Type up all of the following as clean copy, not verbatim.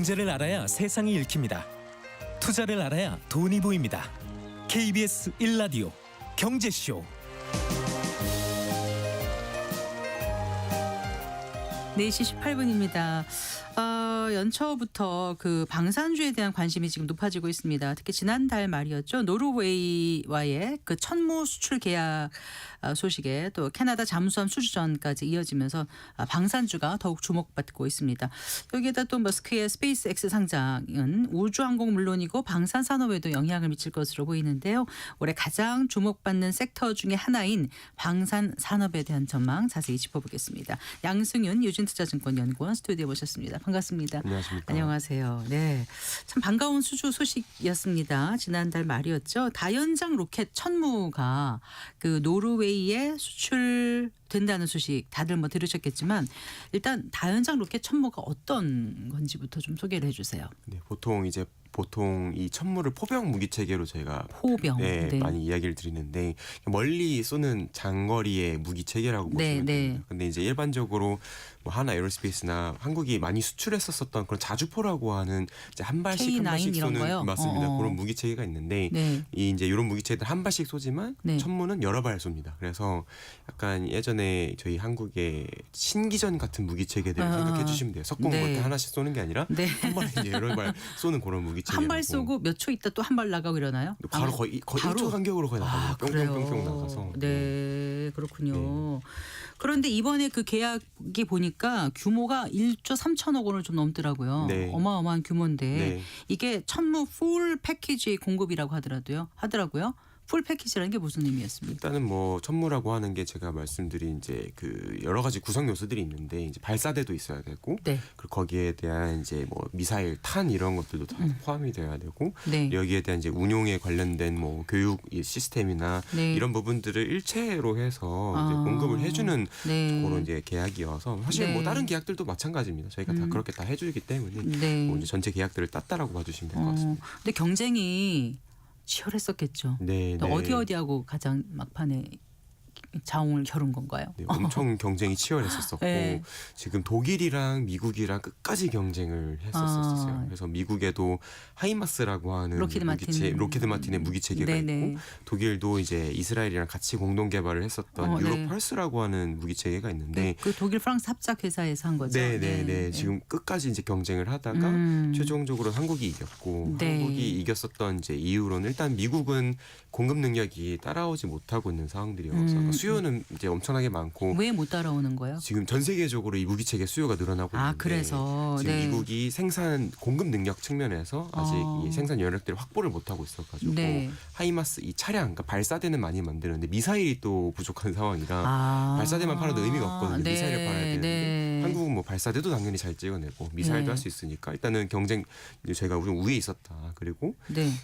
경제를 알아야 세상이 읽힙니다. 투자를 알아야 돈이 보입니다. KBS 1라디오 경제쇼. 4시 18분입니다. 연초부터 그 방산주에 대한 관심이 지금 높아지고 있습니다. 특히 지난달 말이었죠. 노르웨이와의 그 천무 수출 계약 소식에 또 캐나다 잠수함 수주전까지 이어지면서 방산주가 더욱 주목받고 있습니다. 여기에다 또 머스크의 스페이스X 상장은 우주항공 물론이고 방산 산업에도 영향을 미칠 것으로 보이는데요. 올해 가장 주목받는 섹터 중에 하나인 방산 산업에 대한 전망 자세히 짚어보겠습니다. 양승윤 유진투자증권 연구원 스튜디오에 모셨습니다. 반갑습니다. 안녕하십니까. 안녕하세요. 네, 참 반가운 수주 소식이었습니다. 지난달 말이었죠. 다연장 로켓 천무가 그 노르웨이에 수출된다는 소식 다들 뭐 들으셨겠지만 일단 다연장 로켓 천무가 어떤 건지부터 좀 소개를 해주세요. 네, 보통 이 천무를 포병 무기 체계로 저희가 포병 네. 많이 이야기를 드리는데 멀리 쏘는 장거리의 무기 체계라고 보시면 됩니다. 근데 이제 일반적으로 뭐 하나 에어로스페이스나 한국이 많이 수출했었던 그런 자주포라고 하는 이제 한 발씩 K9 한 발씩 이런 쏘는 거요? 맞습니다. 그런 무기 체계가 있는데 이 이제 이런 무기 체계들 한 발씩 쏘지만 천무는 여러 발 쏩니다. 그래서 약간 예전에 저희 한국의 신기전 같은 무기 체계들을 생각해 주시면 돼요. 석궁 때 하나씩 쏘는 게 아니라 한 발에 이제 여러 발 쏘는 그런 무기 체계. 한 발 쏘고 몇 초 있다 또 한 발 나가고 이러나요? 바로 거의 1초 간격으로 거의 나가요. 뿅뿅뿅뿅 나가서. 네, 그렇군요. 그런데 이번에 그 계약이 보니까 규모가 1조 3천억 원을 좀 넘더라고요. 어마어마한 규모인데 이게 천무 풀 패키지 공급이라고 하더라고요. 풀 패키지라는 게 무슨 의미였습니까? 일단은 뭐 천무라고 하는 게 제가 말씀드린 이제 그 여러 가지 구성 요소들이 있는데 이제 발사대도 있어야 되고 그리고 거기에 대한 이제 뭐 미사일 탄 이런 것들도 다 포함이 돼야 되고 여기에 대한 이제 운용에 관련된 뭐 교육 시스템이나 이런 부분들을 일체로 해서 이제 공급을 해주는 그런 이제 계약이어서 사실 뭐 다른 계약들도 마찬가지입니다. 저희가 다 그렇게 다 해주기 때문에 뭐 이제 전체 계약들을 땄다라고 봐주시면 될 것 같습니다. 근데 경쟁이 치열했었겠죠. 어디하고 가장 막판에 자웅을 겨룬 건가요? 네, 엄청 경쟁이 치열했었고 지금 독일이랑 미국이랑 끝까지 경쟁을 했었어요. 그래서 미국에도 하이마스라고 하는 로키드 마틴의 무기 체계가 있고 독일도 이제 이스라엘이랑 같이 공동 개발을 했었던 유로 펄스라고 하는 무기 체계가 있는데 그 독일 프랑스 합작 회사에서 한 거죠. 지금 끝까지 이제 경쟁을 하다가 최종적으로 한국이 이겼고 한국이 이겼었던 이제 이유로는 일단 미국은 공급 능력이 따라오지 못하고 있는 상황들이어서 수요는 이제 엄청나게 많고 왜 못 따라오는 거예요? 지금 전 세계적으로 이 무기 체계 수요가 늘어나고 있는데 그래서 지금 미국이 생산 공급 능력 측면에서 아직 이 생산 여력들을 확보를 못 하고 있어가지고 하이마스 이 차량 그러니까 발사대는 많이 만드는데 미사일이 또 부족한 상황이라 발사대만 팔아도 의미가 없거든요. 미사일을 팔아야 되는데 한국은 뭐 발사대도 당연히 잘 찍어내고 미사일도 할 수 있으니까 일단은 경쟁 저희가 좀 우위에 있었다. 그리고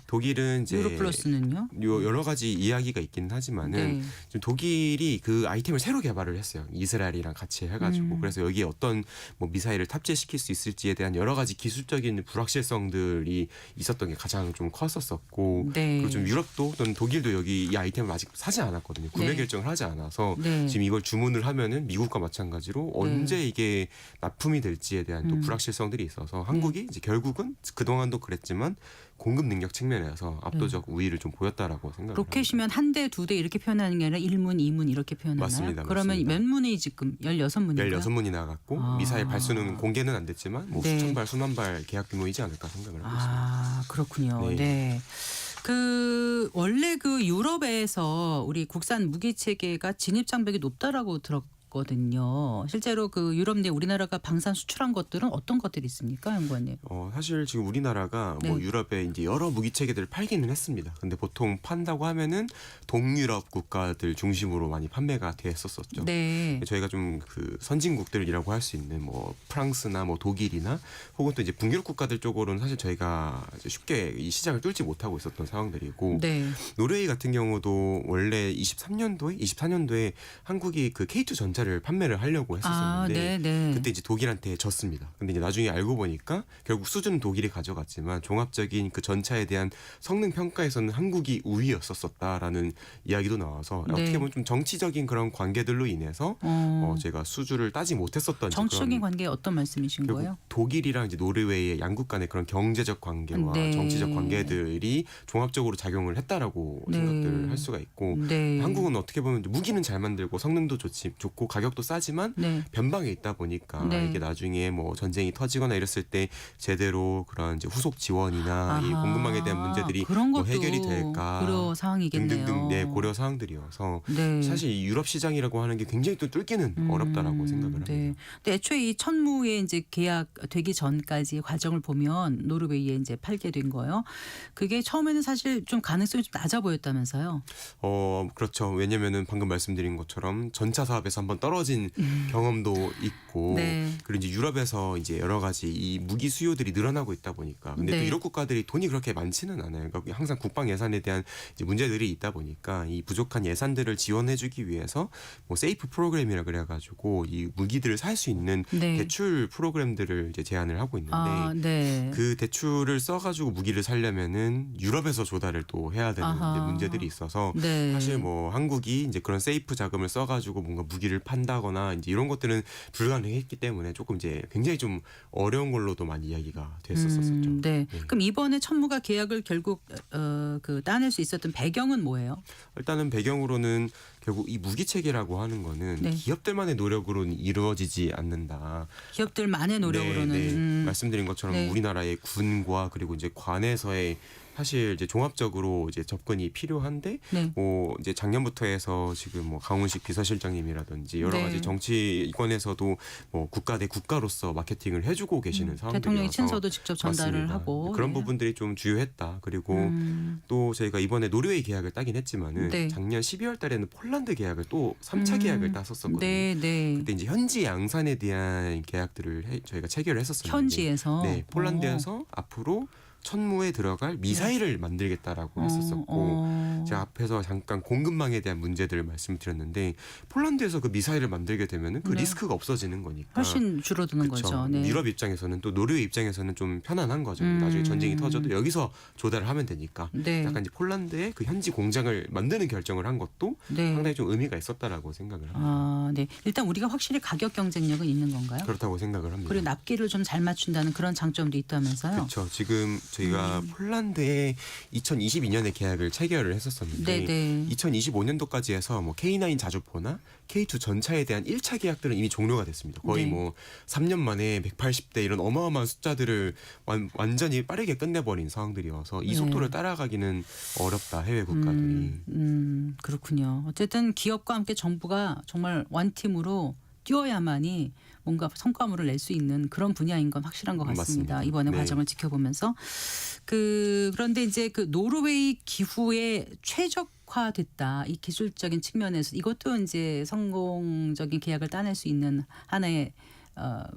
독일은 이제 유로플러스는요? 여러 가지 이야기가 있긴 하지만은 지금 독일이 그 아이템을 새로 개발을 했어요. 이스라엘이랑 같이 해가지고 그래서 여기에 어떤 뭐 미사일을 탑재시킬 수 있을지에 대한 여러 가지 기술적인 불확실성들이 있었던 게 가장 좀 컸었었고 그리고 좀 유럽도 또는 독일도 여기 이 아이템을 아직 사지 않았거든요. 구매 결정을 하지 않아서 지금 이걸 주문을 하면은 미국과 마찬가지로 언제 이게 납품이 될지에 대한 또 불확실성들이 있어서 한국이 이제 결국은 그동안도 그랬지만 공급 능력 측면에서 압도적 우위를 좀 보였다라고 생각합니다. 로켓이면 한 대, 두 대 이렇게 표현하는 게 아니라 1문, 2문 이렇게 표현하나요? 맞습니다. 그러면 몇 문이 지금 16문인가요? 16문이 나갔고 미사일 발수는 공개는 안 됐지만 뭐 수천 발, 수만 발 계약 규모이지 않을까 생각을 하고 있습니다. 그렇군요. 그 원래 그 유럽에서 우리 국산 무기 체계가 진입 장벽이 높다라고 들었거든요. 실제로 그 유럽 내 우리나라가 방산 수출한 것들은 어떤 것들이 있습니까, 연구원님? 사실 지금 우리나라가 뭐 유럽에 이제 여러 무기 체계들을 팔기는 했습니다. 근데 보통 판다고 하면은 동유럽 국가들 중심으로 많이 판매가 됐었었죠. 저희가 좀 그 선진국들이라고 할 수 있는 뭐 프랑스나 뭐 독일이나 혹은 또 이제 북유럽 국가들 쪽으로는 사실 저희가 쉽게 이 시장을 뚫지 못하고 있었던 상황들이고 노르웨이 같은 경우도 원래 24년도에 한국이 그 K2 전차 전차를 판매를 하려고 했었었는데 네. 그때 이제 독일한테 졌습니다. 근데 이제 나중에 알고 보니까 결국 수주는 독일이 가져갔지만 종합적인 그 전차에 대한 성능 평가에서는 한국이 우위였었다라는 이야기도 나와서 네. 어떻게 보면 좀 정치적인 그런 관계들로 인해서 제가 수주를 따지 못했었던 정치적인 관계에 어떤 말씀이신 결국 거예요? 독일이랑 이제 노르웨이의 양국 간의 그런 경제적 관계와 네. 정치적 관계들이 종합적으로 작용을 했다라고 네. 생각들을 할 수가 있고 네. 한국은 어떻게 보면 무기는 잘 만들고 성능도 좋고 가격도 싸지만 네. 변방에 있다 보니까 네. 이게 나중에 뭐 전쟁이 터지거나 이랬을 때 제대로 그런 이제 후속 지원이나 이 아하. 공급망에 대한 문제들이 그런 뭐 것도 해결이 될까 고려 사항이겠네요. 등등등 네, 고려 사항들이어서 네. 사실 이 유럽 시장이라고 하는 게 굉장히 또 뚫기는 어렵다라고 생각을 합니다. 네. 근데 애초에 이 천무에 이제 계약되기 전까지 과정을 보면 노르웨이에 이제 팔게 된 거예요. 그게 처음에는 사실 좀 가능성이 좀 낮아 보였다면서요. 그렇죠. 왜냐면은 방금 말씀드린 것처럼 전차 사업에서 한번 떨어진 경험도 있고 네. 그리고 이제 유럽에서 이제 여러 가지 이 무기 수요들이 늘어나고 있다 보니까 근데 네. 또 유럽 국가들이 돈이 그렇게 많지는 않아요. 그러니까 항상 국방 예산에 대한 이제 문제들이 있다 보니까 이 부족한 예산들을 지원해주기 위해서 뭐 세이프 프로그램이라 그래가지고 이 무기들을 살 수 있는 네. 대출 프로그램들을 이제 제안을 하고 있는데 네. 그 대출을 써가지고 무기를 사려면은 유럽에서 조달을 또 해야 되는 아하. 이제 문제들이 있어서 네. 사실 뭐 한국이 이제 그런 세이프 자금을 써가지고 뭔가 무기를 판다거나 이제 이런 것들은 불가능했기 때문에 조금 이제 굉장히 좀 어려운 걸로도 많이 이야기가 됐었었죠. 네. 그럼 이번에 천무가 계약을 결국 그 따낼 수 있었던 배경은 뭐예요? 일단은 배경으로는 결국 이 무기 체계라고 하는 거는 네. 기업들만의 노력으로는 이루어지지 않는다. 기업들만의 노력으로는 네, 네. 말씀드린 것처럼 네. 우리나라의 군과 그리고 이제 관에서의 사실 이제 종합적으로 이제 접근이 필요한데 네. 뭐 이제 작년부터 해서 지금 뭐 강훈식 비서실장님이라든지 여러 네. 가지 정치권에서도 뭐 국가 대 국가로서 마케팅을 해주고 계시는 상황들이어서 대통령이 친서도 직접 전달을 맞습니다. 하고 그런 네. 부분들이 좀 주요했다. 그리고 또 저희가 이번에 노르웨이 계약을 따긴 했지만은 네. 작년 12월 달에는 폴란드 계약을 또 3차 계약을 땄었거든요. 네, 네. 그때 이제 현지 양산에 대한 계약들을 저희가 체결을 했었었는데 현지에서 네, 폴란드에서 앞으로 천무에 들어갈 미사일을 만들겠다라고 했었었고 제가 앞에서 잠깐 공급망에 대한 문제들을 말씀드렸는데 폴란드에서 그 미사일을 만들게 되면은 그 네. 리스크가 없어지는 거니까 훨씬 줄어드는 그쵸. 거죠. 네. 유럽 입장에서는 또 노르웨이 입장에서는 좀 편안한 거죠. 나중에 전쟁이 터져도 여기서 조달을 하면 되니까 네. 약간 이제 폴란드의 그 현지 공장을 만드는 결정을 한 것도 네. 상당히 좀 의미가 있었다라고 생각을 합니다. 아, 네. 일단 우리가 확실히 가격 경쟁력은 있는 건가요? 그렇다고 생각을 합니다. 그리고 납기를 좀 잘 맞춘다는 그런 장점도 있다면서요? 그렇죠. 지금 저희가 폴란드에 2022년에 계약을 체결을 했었었는데 네. 2025년도까지 해서 뭐 K9 자주포나 K2 전차에 대한 1차 계약들은 이미 종료가 됐습니다. 거의 네. 뭐 3년 만에 180대 이런 어마어마한 숫자들을 완전히 빠르게 끝내버린 상황들이어서 이 네. 속도를 따라가기는 어렵다. 해외 국가들이. 그렇군요. 어쨌든 기업과 함께 정부가 정말 원팀으로 뛰어야만이 뭔가 성과물을 낼 수 있는 그런 분야인 건 확실한 것 같습니다. 맞습니다. 이번에 네. 과정을 지켜보면서 그런데 이제 그 노르웨이 기후에 최적화됐다 이 기술적인 측면에서 이것도 이제 성공적인 계약을 따낼 수 있는 하나의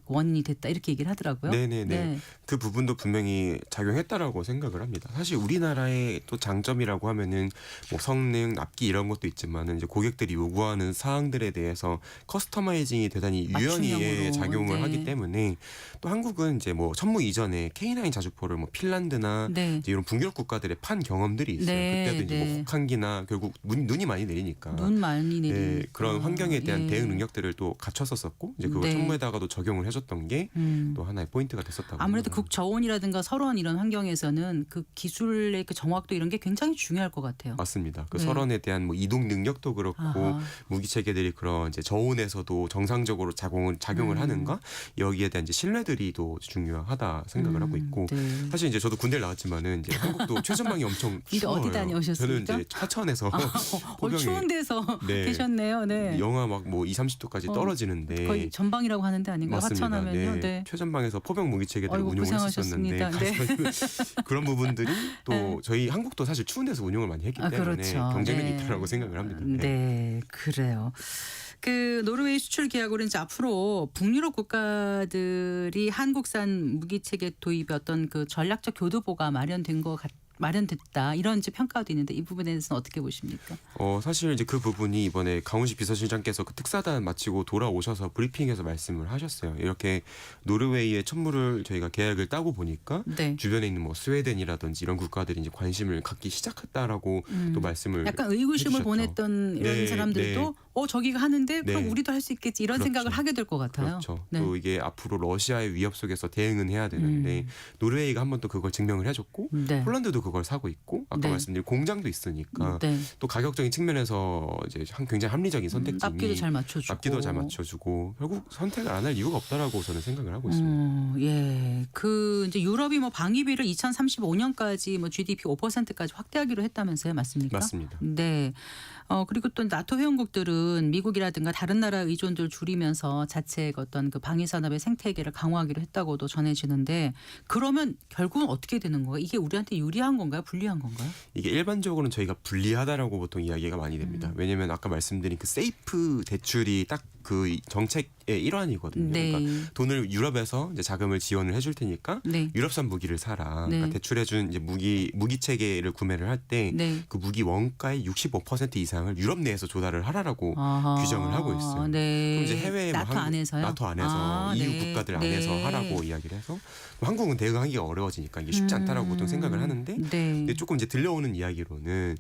원인이 됐다 이렇게 얘기를 하더라고요. 네네네. 네. 그 부분도 분명히 작용했다라고 생각을 합니다. 사실 우리나라의 또 장점이라고 하면은 뭐 성능, 납기 이런 것도 있지만은 이제 고객들이 요구하는 사항들에 대해서 커스터마이징이 대단히 유연히 맞춤형으로. 작용을 네. 하기 때문에 또 한국은 이제 뭐 천무 이전에 K9 자주포를 뭐 핀란드나 네. 이제 이런 북유럽 국가들에 판 경험들이 있어요. 네, 그때도 이제 네. 뭐 혹한기나 결국 눈이 많이 내리니까. 눈 많이 내리는 네, 그런 환경에 대한 예. 대응 능력들을 또 갖췄었었고 이제 그걸 네. 천무에다가도 적용을 해줬던 게 또 하나의 포인트가 됐었다고. 아무래도 생각합니다. 극저온이라든가 설원 이런 환경에서는 그 기술의 그 정확도 이런 게 굉장히 중요할 것 같아요. 맞습니다. 그 네. 설원에 대한 뭐 이동 능력도 그렇고 아하. 무기 체계들이 그런 이제 저온에서도 정상적으로 작용을 하는가 여기에 대한 이제 신뢰들이 또 중요하다 생각을 하고 있고 네. 사실 이제 저도 군대를 나왔지만은 이제 한국도 최전방이 엄청 근데 추워요. 어디 다녀오셨습니까? 저는 이제 하천에서 포병에 추운 데서 네. 계셨네요. 네. 영하 막 뭐 2, 30도까지 떨어지는데 거의 전방이라고 하는데 아닌가 맞습니다. 하천하면요. 네. 네. 최전방에서 포병 무기 체계들을 아이고, 운용을 했었는데 고생하셨습니다. 네. 그런 부분들이 또 저희 한국도 사실 추운 데서 운용을 많이 했기 때문에 그렇죠. 경쟁력이 네. 있다고 생각을 합니다. 네, 그래요. 그 노르웨이 수출 계약으로 이제 앞으로 북유럽 국가들이 한국산 무기 체계 도입의 어떤 그 전략적 교두보가 마련된 것 마련됐다 이런 이제 평가도 있는데 이 부분에 대해서는 어떻게 보십니까? 사실 이제 그 부분이 이번에 강훈식 비서실장께서 그 특사단 마치고 돌아오셔서 브리핑에서 말씀을 하셨어요. 이렇게 노르웨이의 천무를 저희가 계약을 따고 보니까 네. 주변에 있는 뭐 스웨덴이라든지 이런 국가들이 이제 관심을 갖기 시작했다라고 또 말씀을 약간 의구심을 해주셨죠. 보냈던 이런 네, 사람들도 저기가 하는데 그럼 네. 우리도 할 수 있겠지 이런 그렇죠. 생각을 하게 될 것 같아요. 그렇죠. 네. 또 이게 앞으로 러시아의 위협 속에서 대응은 해야 되는데 노르웨이가 한 번 또 그걸 증명을 해줬고 네. 폴란드도 그걸 사고 있고 아까 네. 말씀드린 공장도 있으니까 네. 또 가격적인 측면에서 이제 굉장히 합리적인 선택지니 납기도 잘 맞춰주고. 납기도 잘 맞춰주고 결국 선택을 안 할 이유가 없다라고 저는 생각을 하고 있습니다. 예. 그 이제 유럽이 뭐 방위비를 2035년까지 뭐 GDP 5%까지 확대하기로 했다면서요, 맞습니까? 맞습니다. 네. 그리고 또 나토 회원국들은 미국이라든가 다른 나라 의존도를 줄이면서 자체 어떤 그 방위 산업의 생태계를 강화하기로 했다고도 전해지는데 그러면 결국은 어떻게 되는 건가요? 이게 우리한테 유리한 건가요? 불리한 건가요? 이게 일반적으로는 저희가 불리하다라고 보통 이야기가 많이 됩니다. 왜냐하면 아까 말씀드린 그 세이프 대출이 딱 그 정책의 일환이거든요. 네. 그러니까 돈을 유럽에서 이제 자금을 지원을 해줄 테니까 네. 유럽산 무기를 사라. 네. 그러니까 대출해준 이제 무기 체계를 구매를 할 때 그 네. 무기 원가의 65% 이상을 유럽 내에서 조달을 하라라고 아하. 규정을 하고 있어요. 네. 그럼 이제 해외 나토 안에서요? 나토 안에서 EU 네. 국가들 네. 안에서 하라고 이야기를 해서 한국은 대응하기가 어려워지니까 이게 쉽지 않다라고 보통 생각을 하는데 네. 근데 조금 이제 들려오는 이야기로는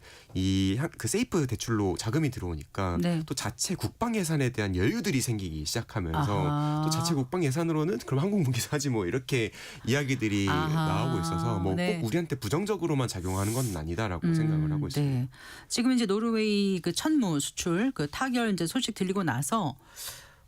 그 세이프 대출로 자금이 들어오니까 네. 또 자체 국방 예산에 대한 여유들이 생기기 시작하면서 아하. 또 자체 국방 예산으로는 그럼 한국 무기 사지 뭐 이렇게 이야기들이 아하. 나오고 있어서 뭐 꼭 네. 우리한테 부정적으로만 작용하는 건 아니다라고 생각을 하고 있습니다. 네. 지금 이제 노르웨이 그 천무 수출 그 타결 이제 소식 들리고 나서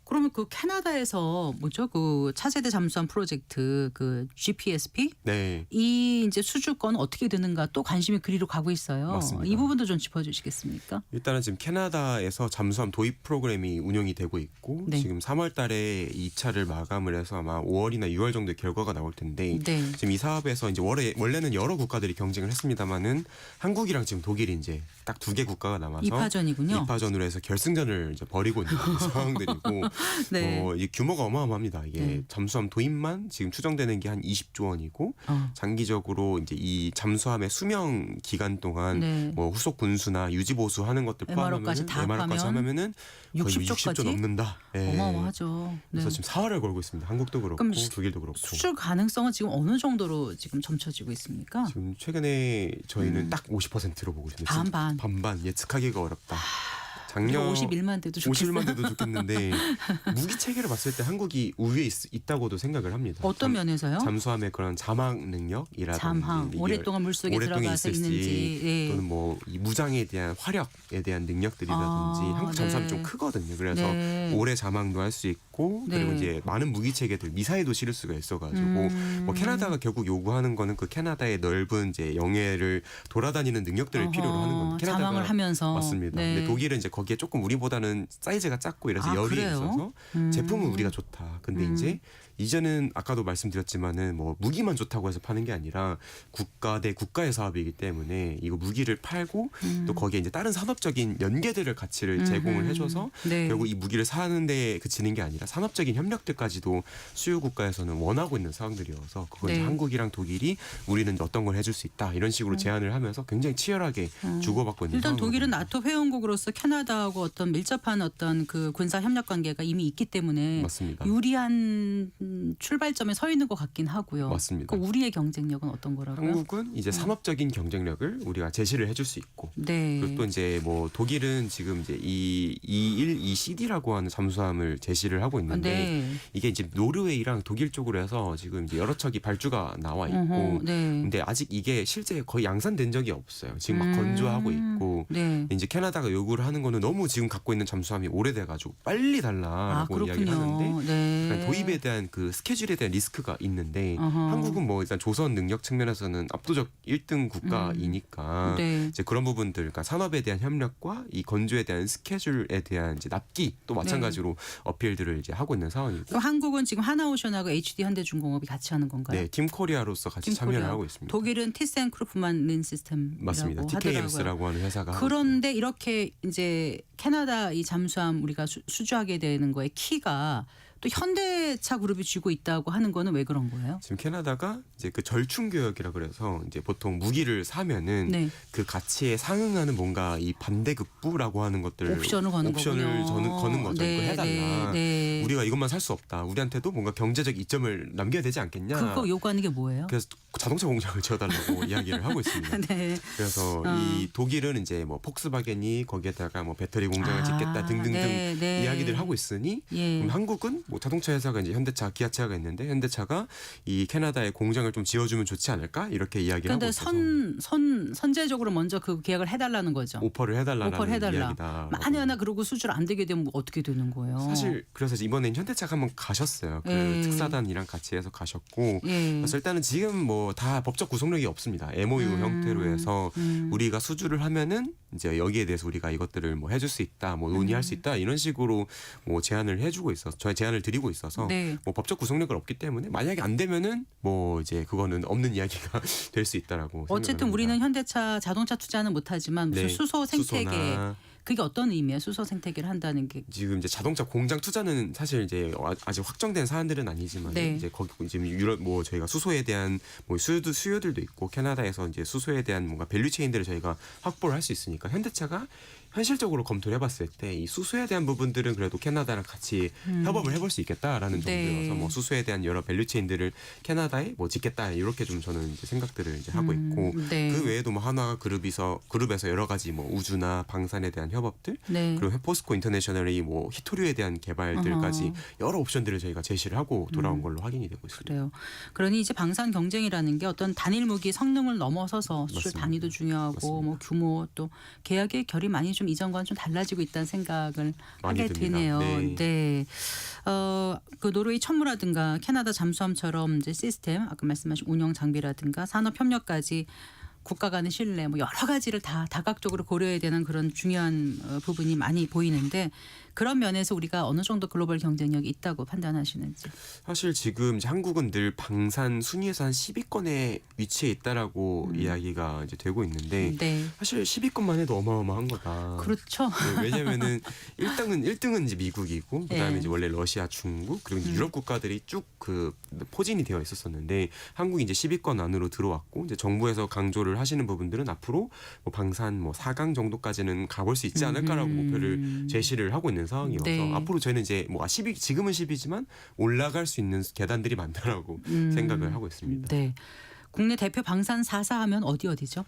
그러면 그 캐나다에서 뭐죠? 그 차세대 잠수함 프로젝트 그 GPSP 네. 이 이제 수주권 어떻게 되는가 또 관심이 그리로 가고 있어요. 맞습니다. 이 부분도 좀 짚어주시겠습니까? 일단은 지금 캐나다에서 잠수함 도입 프로그램이 운영이 되고 있고 네. 지금 3월 달에 2차를 마감을 해서 아마 5월이나 6월 정도에 결과가 나올 텐데 네. 지금 이 사업에서 이제 원래는 여러 국가들이 경쟁을 했습니다만은 한국이랑 지금 독일이 이제 딱 두 개 국가가 남아서 2파전이군요. 2파전으로 해서 결승전을 이제 벌이고 있는 상황들이고 네. 이 규모가 어마어마합니다. 이게 네. 잠수함 도입만 지금 추정되는 게 한 20조 원이고 장기적으로 이제 이 잠수함의 수명 기간 동안 네. 뭐 후속 군수나 유지 보수하는 것들 MRO까지 포함하면 다 MRO까지 하면은 거의 60조까지? 60조 넘는다. 네. 어마어마하죠. 네. 그래서 지금 사활을 걸고 있습니다. 한국도 그렇고 그럼 독일도 그렇고. 수출 가능성은 지금 어느 정도로 지금 점쳐지고 있습니까? 지금 최근에 저희는 딱 50%로 보고 있습니다. 반반 예측하기가 어렵다. 작년 51만 대도 좋겠어요. 51만 대도 좋겠는데 무기 체계를 봤을 때 한국이 우위에 있다고도 생각을 합니다. 어떤 면에서요? 잠수함의 그런 자막 능력이라든지 잠항 이게 오랫동안 물속에 오랫동안 들어가서 있을지, 있는지 예. 또는 뭐 이 무장에 대한 화력에 대한 능력들이라든지 한국 잠수함이 네. 좀 크거든요. 그래서 네. 오래 자망도 할 수 있고 그리고 네. 이제 많은 무기 체계들 미사일도 실을 수가 있어가지고 뭐 캐나다가 결국 요구하는 거는 그 캐나다의 넓은 이제 영해를 돌아다니는 능력들을 필요로 하는 건데 캐나다가 자망을 하면서 맞습니다. 네. 근데 독일은 이제 거기에 조금 우리보다는 사이즈가 작고 이래서 열이 그래요? 있어서 제품은 우리가 좋다. 근데 이제 이제는 아까도 말씀드렸지만은 뭐 무기만 좋다고 해서 파는 게 아니라 국가 대 국가의 사업이기 때문에 이거 무기를 팔고 또 거기에 이제 다른 산업적인 연계들을 가치를 제공을 해줘서 네. 결국 이 무기를 사는데 그치는 게 아니라 산업적인 협력들까지도 수요 국가에서는 원하고 있는 상황들이어서 그걸 이제 네. 한국이랑 독일이 우리는 어떤 걸 해줄 수 있다 이런 식으로 제안을 하면서 굉장히 치열하게 주고받고 있는 일단 상황입니다. 독일은 나토 회원국으로서 캐나다하고 어떤 밀접한 어떤 그 군사 협력 관계가 이미 있기 때문에 맞습니다. 유리한 출발점에 서 있는 것 같긴 하고요. 맞습니다. 그 우리의 경쟁력은 어떤 거라고요? 한국은 이제 산업적인 경쟁력을 우리가 제시를 해줄 수 있고 네. 그리고 또 이제 뭐 독일은 지금 이제 이 212CD라고 하는 잠수함을 제시를 하고 있는데 네. 이게 이제 노르웨이랑 독일 쪽으로 해서 지금 이제 여러 척이 발주가 나와 있고 어허, 네. 근데 아직 이게 실제 거의 양산된 적이 없어요. 지금 막 건조하고 있고 네. 이제 캐나다가 요구를 하는 거는 너무 지금 갖고 있는 잠수함이 오래돼가지고 빨리 달라라고 이야기를 하는데 네. 그러니까 도입에 대한 그 스케줄에 대한 리스크가 있는데 어허. 한국은 뭐 일단 조선 능력 측면에서는 압도적 1등 국가이니까 네. 이제 그런 부분들, 그러니까 산업에 대한 협력과 이 건조에 대한 스케줄에 대한 이제 납기 또 마찬가지로 어필들을 이제 하고 있는 상황이고. 그럼 한국은 지금 하나오션하고 HD 현대중공업이 같이 하는 건가요? 네, 팀 코리아로서 같이 팀 참여를 코리아. 하고 있습니다. 독일은 티센크루프만 시스템이라고 맞습니다. 하더라고요. TKMS라고 하는 회사가 하고 그런데 이렇게 이제 캐나다 이 잠수함 우리가 수주하게 되는 거에 키가 또 현대차 그룹이 쥐고 있다고 하는 거는 왜 그런 거예요? 지금 캐나다가 이제 그 절충 교역이라 그래서 이제 보통 무기를 사면은 네. 그 가치에 상응하는 뭔가 이 반대급부라고 하는 것들 옵션을 거는 거군요. 거는 거죠. 네, 이거 해달라. 네. 우리가 이것만 살 수 없다. 우리한테도 뭔가 경제적 이점을 남겨야 되지 않겠냐. 그거 요구하는 게 뭐예요? 그래서 자동차 공장을 지어달라고 이야기를 하고 있습니다. 네. 그래서 이 독일은 이제 뭐 폭스바겐이 거기에다가 뭐 배터리 공장을 짓겠다 등등등 네, 네. 이야기들 하고 있으니 예. 그럼 한국은 뭐 자동차 회사가 이제 현대차, 기아차가 있는데 현대차가 이 캐나다에 공장을 좀 지어주면 좋지 않을까 이렇게 이야기를 하고 그런데 있어서 선제적으로 먼저 그 계약을 해달라는 거죠. 오퍼를 해달라는 오퍼를 해달라. 이야기다. 만에 하나 그러고 수주를 안 되게 되면 어떻게 되는 거예요? 사실 그래서 이번엔 현대차가 한번 가셨어요. 그 예. 특사단이랑 같이 해서 가셨고 예. 그래서 일단은 지금 뭐 다 법적 구속력이 없습니다. MOU 형태로 해서 우리가 수주를 하면은 이제 여기에 대해서 우리가 이것들을 뭐 해줄 수 있다, 뭐 논의할 수 있다 이런 식으로 뭐 제안을 해주고 있어서 저희 제안을 드리고 있어서 네. 뭐 법적 구속력은 없기 때문에 만약에 안 되면은 뭐 이제 그거는 없는 이야기가 될 수 있다라고. 어쨌든 생각을 우리는 합니다. 현대차 자동차 투자는 못하지만 무슨 네, 수소 생태계 수소나 그게 어떤 의미예요? 수소 생태계를 한다는 게. 지금 이제 자동차 공장 투자는 사실 이제 아직 확정된 사안들은 아니지만 네. 이제 거기 지금 유럽 뭐 저희가 수소에 대한 뭐 수요들도 있고 캐나다에서 이제 수소에 대한 뭔가 밸류 체인들을 저희가 확보를 할 수 있으니까 현대차가 현실적으로 검토를 해봤을 때 이 수소에 대한 부분들은 그래도 캐나다랑 같이 협업을 해볼 수 있겠다라는 네. 정도여서 뭐 수소에 대한 여러 밸류 체인들을 캐나다에 뭐 짓겠다 이렇게 좀 저는 이제 생각들을 이제 하고 있고 네. 그 외에도 뭐 한화 그룹에서 여러 가지 뭐 우주나 방산에 대한 협업들 네. 그리고 포스코 인터내셔널이 뭐 히토류에 대한 개발들까지 여러 옵션들을 저희가 제시를 하고 돌아온 걸로 확인이 되고 있습니다. 그래요. 그러니 이제 방산 경쟁이라는 게 어떤 단일 무기 성능을 넘어서서 수출 맞습니다. 단위도 중요하고 맞습니다. 뭐 규모 또 계약의 결이 많이 좀 이전과는 좀 달라지고 있다는 생각을 많이 하게 듭니다. 되네요. 네. 네. 그 노르웨이 천무라든가 캐나다 잠수함처럼 이제 시스템 아까 말씀하신 운영 장비라든가 산업 협력까지 국가 간의 신뢰 뭐 여러 가지를 다 다각적으로 고려해야 되는 그런 중요한 부분이 많이 보이는데 그런 면에서 우리가 어느 정도 글로벌 경쟁력이 있다고 판단하시는지. 사실 지금 이제 한국은 늘 방산 순위에서 한 10위권에 위치해 있다라고 이야기가 이제 되고 있는데 네. 사실 10위권만 해도 어마어마한 거다. 그렇죠. 네, 왜냐면은 1등은 이제 미국이고 그다음에 네. 이제 원래 러시아, 중국 그리고 이제 유럽 국가들이 쭉 그 포진이 되어 있었었는데 한국이 이제 10위권 안으로 들어왔고 이제 정부에서 강조를 하시는 부분들은 앞으로 뭐 방산 뭐 4강 정도까지는 가볼 수 있지 않을까라고 목표를 제시를 하고 있는 상황이어서 네. 앞으로 저희는 이제 뭐 10위 지금은 10위지만 올라갈 수 있는 계단들이 많다라고 생각을 하고 있습니다. 네. 국내 대표 방산 4사 하면 어디죠?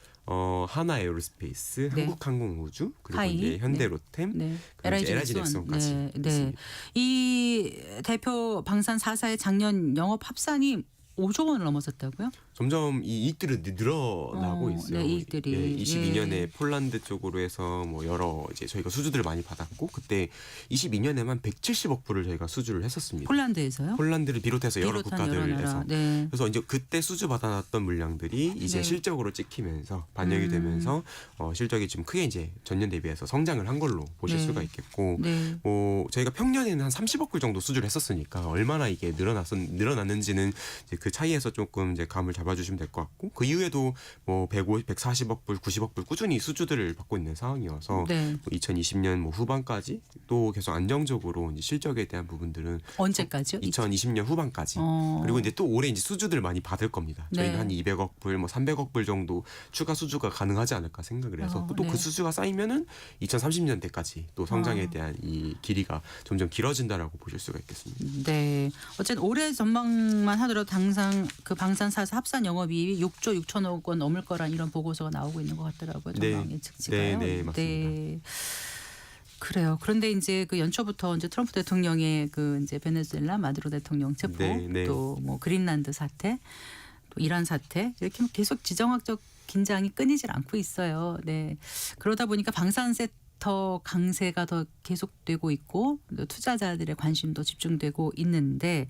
하나 에어로스페이스, 네. 한국항공우주 그리고 하이, 이제 현대로템, 네. 그리고 이제 LG 넥슨까지 네. 네. 있습니다. 이 대표 방산 4사의 작년 영업 합산이 5조 원을 넘어섰다고요? 점점 이 이익들이 늘어나고 있어요. 네, 이익들이. 예, 22년에 예. 폴란드 쪽으로 해서 뭐 여러 이제 저희가 수주들을 많이 받았고 그때 22년에만 170억 불을 저희가 수주를 했었습니다. 폴란드에서요? 폴란드를 비롯해서 여러 비롯한 여러 국가들에서. 나라. 네. 그래서 이제 그때 수주 받아놨던 물량들이 이제 네. 실적으로 찍히면서 반영이 되면서 실적이 좀 크게 이제 전년 대비해서 성장을 한 걸로 보실 네. 수가 있겠고 네. 뭐 저희가 평년에는 한 30억 불 정도 수주를 했었으니까 얼마나 이게 늘어났는지는 이제 그 차이에서 조금 이제 감을 잡아주시면 될 것 같고 그 이후에도 뭐 150, 140억 불, 90억 불 꾸준히 수주들을 받고 있는 상황이어서 네. 뭐 2020년 뭐 후반까지 또 계속 안정적으로 이제 실적에 대한 부분들은 언제까지요? 2020년 후반까지 그리고 이제 또 올해 이제 수주들 많이 받을 겁니다. 저희는 네. 한 200억 불, 뭐 300억 불 정도 추가 수주가 가능하지 않을까 생각을 해서 또 네. 그 수주가 쌓이면은 2030년대까지 또 성장에 대한 이 길이가 점점 길어진다라고 보실 수가 있겠습니다. 네. 어쨌든 올해 전망만 하더라도 당장 그 방산 4사 합산 영업이익이 6조 6천억 원 넘을 거란 이런 보고서가 나오고 있는 것 같더라고요. 네. 전망 예측치가요. 네, 맞습니다. 네. 그래요. 그런데 이제 그 연초부터 이제 트럼프 대통령의 그 이제 베네수엘라 마두로 대통령 체포 네. 또 뭐 그린란드 사태 또 이란 사태 이렇게 계속 지정학적 긴장이 끊이질 않고 있어요. 네. 그러다 보니까 방산 섹터 강세가 더 계속되고 있고 투자자들의 관심도 집중되고 있는데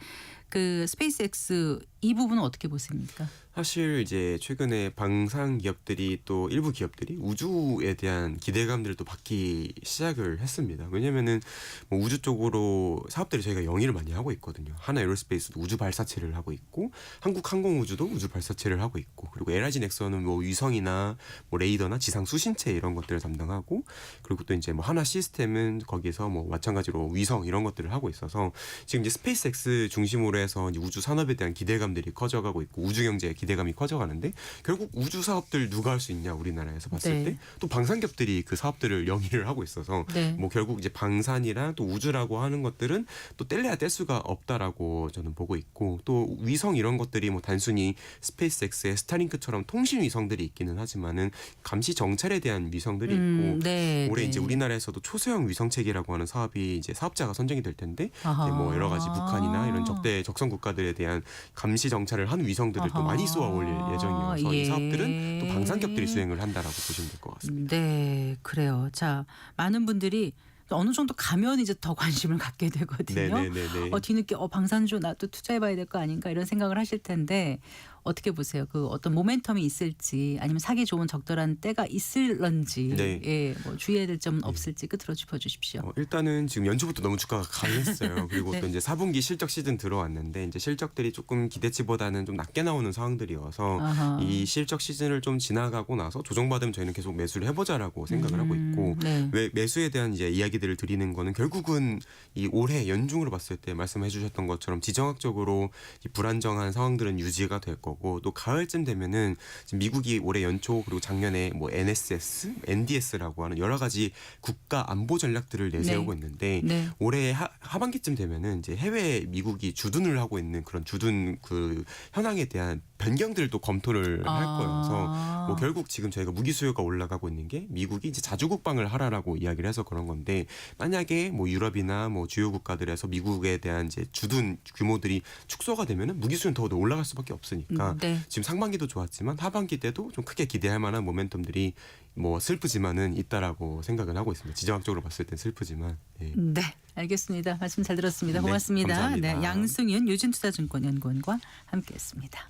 그 스페이스X 이 부분은 어떻게 보십니까? 사실 이제 최근에 방산 기업들이 또 일부 기업들이 우주에 대한 기대감들을 또 받기 시작을 했습니다. 왜냐면은 뭐 우주 쪽으로 사업들이 저희가 영위를 많이 하고 있거든요. 하나 에어로스페이스도 우주 발사체를 하고 있고, 한국항공우주도 우주 발사체를 하고 있고, 그리고 LIG 넥슨은 뭐 위성이나 뭐 레이더나 지상 수신체 이런 것들을 담당하고, 그리고 또 이제 뭐 하나 시스템은 거기서 뭐 마찬가지로 위성 이런 것들을 하고 있어서 지금 이제 스페이스X 중심으로 해서 이제 우주 산업에 대한 기대감들이 커져가고 있고, 우주 경제의 기대감이 커져가는데, 결국 우주 사업들 누가 할 수 있냐 우리나라에서 봤을 네. 때 또 방산기업들이 그 사업들을 영위를 하고 있어서 네. 뭐 결국 이제 방산이랑 또 우주라고 하는 것들은 또 뗄래야 뗄 수가 없다라고 저는 보고 있고, 또 위성 이런 것들이 뭐 단순히 스페이스X의 스타링크처럼 통신 위성들이 있기는 하지만은 감시 정찰에 대한 위성들이 있고, 네, 올해 네. 이제 우리나라에서도 초소형 위성체계라고 하는 사업이 이제 사업자가 선정이 될 텐데, 아하. 이제 뭐 여러 가지 북한이나 이런 적성 국가들에 대한 감시 정찰을 하는 위성들을 또 아하. 많이 쏘아 올릴 예정이어서 예. 이 사업들은 또 방산기업들이 수행을 한다라고 보시면 될 것 같습니다. 네, 그래요. 자, 많은 분들이 어느 정도 가면 이제 더 관심을 갖게 되거든요. 네네네네. 뒤늦게 방산주 나도 투자해봐야 될 거 아닌가 이런 생각을 하실 텐데 어떻게 보세요? 그 어떤 모멘텀이 있을지 아니면 사기 좋은 적절한 때가 있을런지 네. 예, 뭐 주의해야 될 점은 없을지 끝으로 짚어주십시오. 일단은 지금 연초부터 너무 주가가 강했어요. 그리고 네. 또 이제 4분기 실적 시즌 들어왔는데 이제 실적들이 조금 기대치보다는 좀 낮게 나오는 상황들이어서 아하. 이 실적 시즌을 좀 지나가고 나서 조정받으면 저희는 계속 매수를 해보자라고 생각을 하고 있고, 네. 왜 매수에 대한 이제 이야기들을 드리는 거는 결국은 이 올해 연중으로 봤을 때 말씀해주셨던 것처럼 지정학적으로 이 불안정한 상황들은 유지가 될 거고, 또 가을쯤 되면은 지금 미국이 올해 연초 그리고 작년에 뭐 NSS, NDS라고 하는 여러 가지 국가 안보 전략들을 내세우고 네. 있는데 네. 올해 하반기쯤 되면은 이제 해외 미국이 주둔을 하고 있는 그런 주둔 그 현황에 대한 변경들을 또 검토를 할 거여서 뭐 결국 지금 저희가 무기 수요가 올라가고 있는 게 미국이 이제 자주 국방을 하라라고 이야기를 해서 그런 건데, 만약에 뭐 유럽이나 뭐 주요 국가들에서 미국에 대한 이제 주둔 규모들이 축소가 되면은 무기 수요는 더 올라갈 수밖에 없으니까 네. 지금 상반기도 좋았지만 하반기 때도 좀 크게 기대할 만한 모멘텀들이 뭐 슬프지만은 있다라고 생각을 하고 있습니다. 지정학적으로 봤을 땐 슬프지만. 예. 네, 알겠습니다. 말씀 잘 들었습니다. 네, 고맙습니다. 감사합니다. 네, 양승윤 유진투자증권 연구원과 함께했습니다.